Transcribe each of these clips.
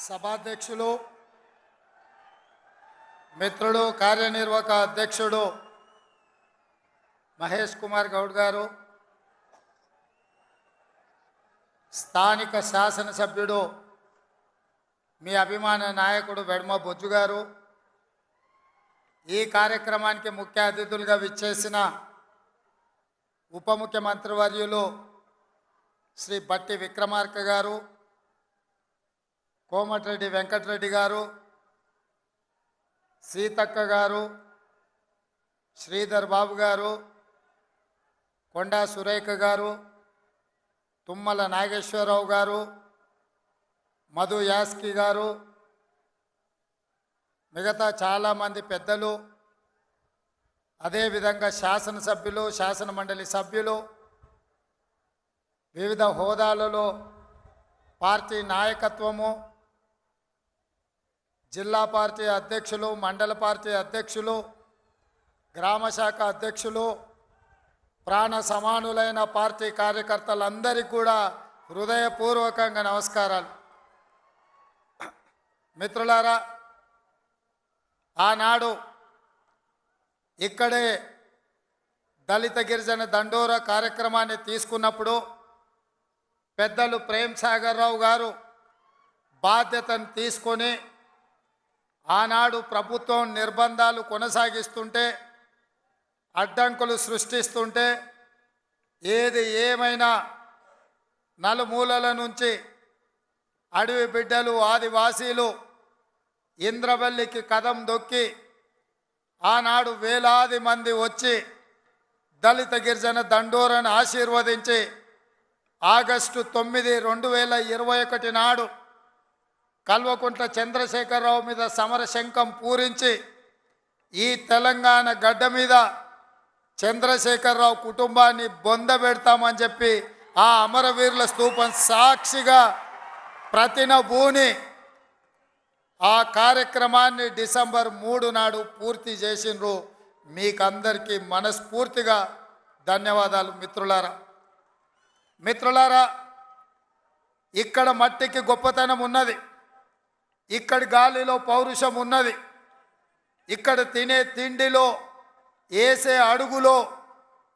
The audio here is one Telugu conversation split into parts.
సభాధ్యక్షులు మిత్రుడు కార్యనిర్వాహక అధ్యక్షుడు మహేష్ కుమార్ గౌడ్ గారు, స్థానిక శాసనసభ్యుడు మీ అభిమాన నాయకుడు వెడ్మ బొజ్జు గారు, ఈ కార్యక్రమానికి ముఖ్య అతిథులుగా విచ్చేసిన ఉప ముఖ్యమంత్రి వర్యులు శ్రీ బట్టి విక్రమార్క గారు, కోమటిరెడ్డి వెంకటరెడ్డి గారు, సీతక్క గారు, శ్రీధర్ బాబు గారు, కొండా సురేఖ గారు, తుమ్మల నాగేశ్వరరావు గారు, మధు యాస్కి గారు, మిగతా చాలామంది పెద్దలు, అదేవిధంగా శాసనసభ్యులు, శాసన మండలి సభ్యులు, వివిధ హోదాలలో పార్టీ నాయకత్వము, జిల్లా పార్టీ అధ్యక్షులు, మండల పార్టీ అధ్యక్షులు, గ్రామశాఖ అధ్యక్షులు, ప్రాణ సమానులైన పార్టీ కార్యకర్తలందరికీ కూడా హృదయపూర్వకంగా నమస్కారాలు. మిత్రులారా, ఆనాడు ఇక్కడే దళిత గిరిజన దండోర కార్యక్రమాన్ని తీసుకున్నప్పుడు పెద్దలు ప్రేమ్ సాగర్ రావు గారు బాధ్యతను తీసుకొని ఆనాడు ప్రభుత్వం నిర్బంధాలు కొనసాగిస్తుంటే, అడ్డంకులు సృష్టిస్తుంటే, ఏది ఏమైనా నలుమూలల నుంచి అడవి బిడ్డలు, ఆదివాసీలు ఇంద్రవల్లికి కదం దొక్కి ఆనాడు వేలాది మంది వచ్చి దళిత గిరిజన దండోరను ఆశీర్వదించి ఆగస్టు 9, 2021 నాడు కల్వకుంట్ల చంద్రశేఖరరావు మీద సమరశంఖం పూరించి ఈ తెలంగాణ గడ్డ మీద చంద్రశేఖరరావు కుటుంబాన్ని బొందబెడతామని చెప్పి ఆ అమరవీరుల స్తూపం సాక్షిగా ప్రతినబూని ఆ కార్యక్రమాన్ని డిసెంబర్ 3 నాడు పూర్తి చేసిండ్రు. మీకందరికీ మనస్ఫూర్తిగా ధన్యవాదాలు. మిత్రులారా, ఇక్కడ మట్టికి గొప్పతనం ఉన్నది, ఇక్కడి గాలిలో పౌరుషం ఉన్నది, ఇక్కడ తినే తిండిలో, వేసే అడుగులో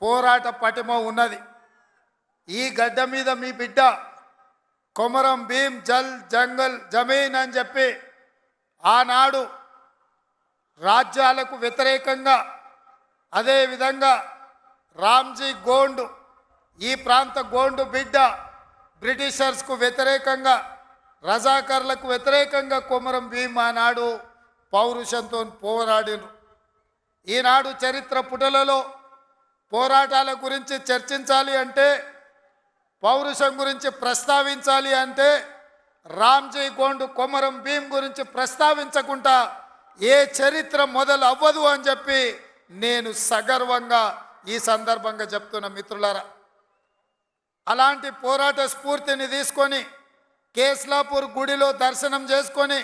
పోరాట పటిమ ఉన్నది. ఈ గడ్డ మీద మీ బిడ్డ కొమరం భీం జల్ జంగల్ జమీన్ అని చెప్పి ఆనాడు రాజ్యాలకు వ్యతిరేకంగా, అదేవిధంగా రామ్జీ గోండు, ఈ ప్రాంత గోండు బిడ్డ బ్రిటిషర్స్కు వ్యతిరేకంగా, రజాకర్లకు వ్యతిరేకంగా కొమరం భీం ఆనాడు పౌరుషంతో పోరాడిను. ఈనాడు చరిత్ర పుటలలో పోరాటాల గురించి చర్చించాలి అంటే, పౌరుషం గురించి ప్రస్తావించాలి అంటే రామ్జీ గోండు, కొమరం భీం గురించి ప్రస్తావించకుండా ఏ చరిత్ర మొదలు అవ్వదు అని చెప్పి నేను సగర్వంగా ఈ సందర్భంగా చెప్తున్న మిత్రులారా. అలాంటి పోరాట స్ఫూర్తిని తీసుకొని కేస్లాపూర్ గుడిలో దర్శనం చేసుకొని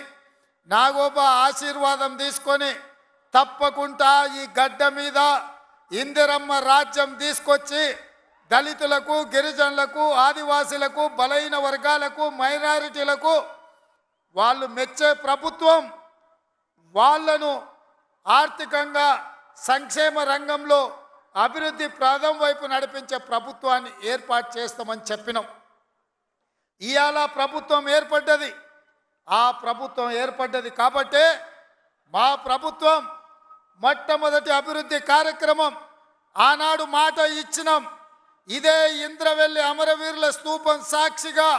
నాగోబా ఆశీర్వాదం తీసుకొని తప్పకుండా ఈ గడ్డ మీద ఇందిరమ్మ రాజ్యం తీసుకొచ్చి దళితులకు, గిరిజనులకు, ఆదివాసీలకు, బలహీన వర్గాలకు, మైనారిటీలకు వాళ్ళు మెచ్చే ప్రభుత్వం, వాళ్ళను ఆర్థికంగా సంక్షేమ రంగంలో అభివృద్ధి ప్రాంతం వైపు నడిపించే ప్రభుత్వాన్ని ఏర్పాటు చేస్తామని చెప్పినాం. ఇవాళ ప్రభుత్వం ఏర్పడ్డది. ఆ ప్రభుత్వం ఏర్పడ్డది కాబట్టే మా ప్రభుత్వం మొట్టమొదటి అభివృద్ధి కార్యక్రమం ఆనాడు మాట ఇచ్చినాం. ఇదే ఇంద్రవెల్లి అమరవీరుల స్తూపం సాక్షిగా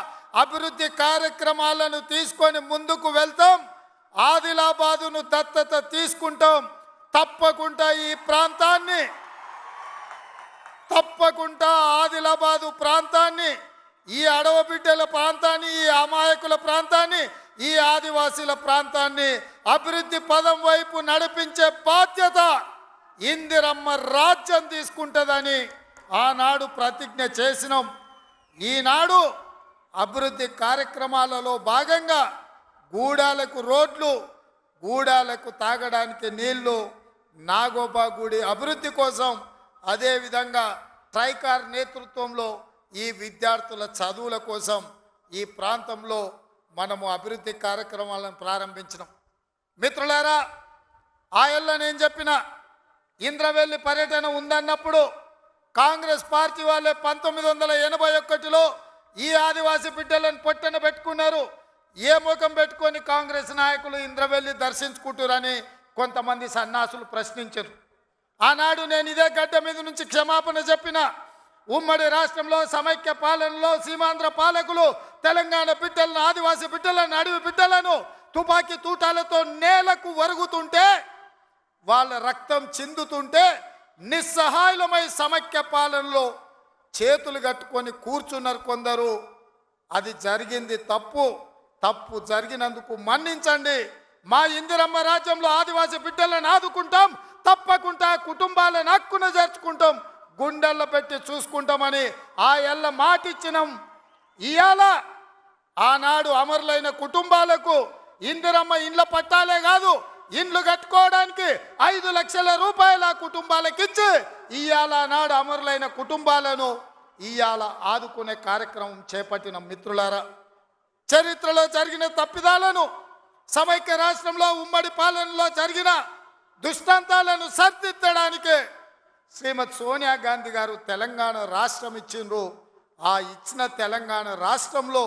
అభివృద్ధి కార్యక్రమాలను తీసుకొని ముందుకు వెళ్తాం. ఆదిలాబాదును దత్తత తీసుకుంటాం. తప్పకుండా ఈ ప్రాంతాన్ని, తప్పకుండా ఆదిలాబాదు ప్రాంతాన్ని, ఈ అడవబిడ్డల ప్రాంతాన్ని, ఈ అమాయకుల ప్రాంతాన్ని, ఈ ఆదివాసీల ప్రాంతాన్ని అభివృద్ధి పదం వైపు నడిపించే బాధ్యత ఇందిరమ్మ రాజ్యం తీసుకుంటుందని ఆనాడు ప్రతిజ్ఞ చేసినాం. ఈనాడు అభివృద్ధి కార్యక్రమాలలో భాగంగా గూడాలకు రోడ్లు, గూడాలకు తాగడానికి నీళ్లు, నాగోబా గుడి అభివృద్ధి కోసం, అదేవిధంగా ట్రైకార్ నేతృత్వంలో ఈ విద్యార్థుల చదువుల కోసం ఈ ప్రాంతంలో మనము అభివృద్ధి కార్యక్రమాలను ప్రారంభించినాం. మిత్రులారా, ఆ ఏళ్ళ నేను చెప్పిన ఇంద్రవెల్లి పర్యటన ఉందన్నప్పుడు కాంగ్రెస్ పార్టీ వాళ్ళే 1981లో ఈ ఆదివాసీ బిడ్డలను పొట్టన పెట్టుకున్నారు. ఏ ముఖం పెట్టుకొని కాంగ్రెస్ నాయకులు ఇంద్రవెల్లి దర్శించుకుంటారని కొంతమంది సన్నాసులు ప్రశ్నించారు. ఆనాడు నేను ఇదే గడ్డ మీద నుంచి క్షమాపణ చెప్పిన. ఉమ్మడి రాష్ట్రంలో సమైక్య పాలనలో సీమాంధ్ర పాలకులు తెలంగాణ బిడ్డలను, ఆదివాసీ బిడ్డలను, అడవి బిడ్డలను తుపాకీ తూటాలతో నేలకు వరుగుతుంటే, వాళ్ళ రక్తం చిందుతుంటే నిస్సహాయులమై సమైక్య పాలనలో చేతులు కట్టుకొని కూర్చున్నారు కొందరు. అది జరిగింది తప్పు. తప్పు జరిగినందుకు మన్నించండి. మా ఇందిరమ్మ రాజ్యంలో ఆదివాసీ బిడ్డలను ఆదుకుంటాం, తప్పకుండా కుటుంబాలను హక్కున చేర్చుకుంటాం, గుండెల్లో పెట్టి చూసుకుంటామని ఆ ఎల్ల మాటిచ్చినాం. ఇవాళ ఆనాడు అమరులైన కుటుంబాలకు ఇందిరమ్మ ఇండ్ల పట్టాలే కాదు, ఇండ్లు కట్టుకోవడానికి 5 లక్షల రూపాయల కుటుంబాలకు ఇచ్చి ఇవాళ నాడు అమరులైన కుటుంబాలను ఇవాళ ఆదుకునే కార్యక్రమం చేపట్టిన. మిత్రులారా, చరిత్రలో జరిగిన తప్పిదాలను, సమైక్య రాష్ట్రంలో ఉమ్మడి పాలనలో జరిగిన దుష్టాంతాలను సరిదిద్దడానికి శ్రీమతి సోనియా గాంధీ గారు తెలంగాణ రాష్ట్రం ఇచ్చిండ్రు. ఆ ఇచ్చిన తెలంగాణ రాష్ట్రంలో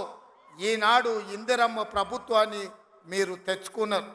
ఈనాడు ఇందిరమ్మ ప్రభుత్వాన్ని మీరు తెచ్చుకున్నారు.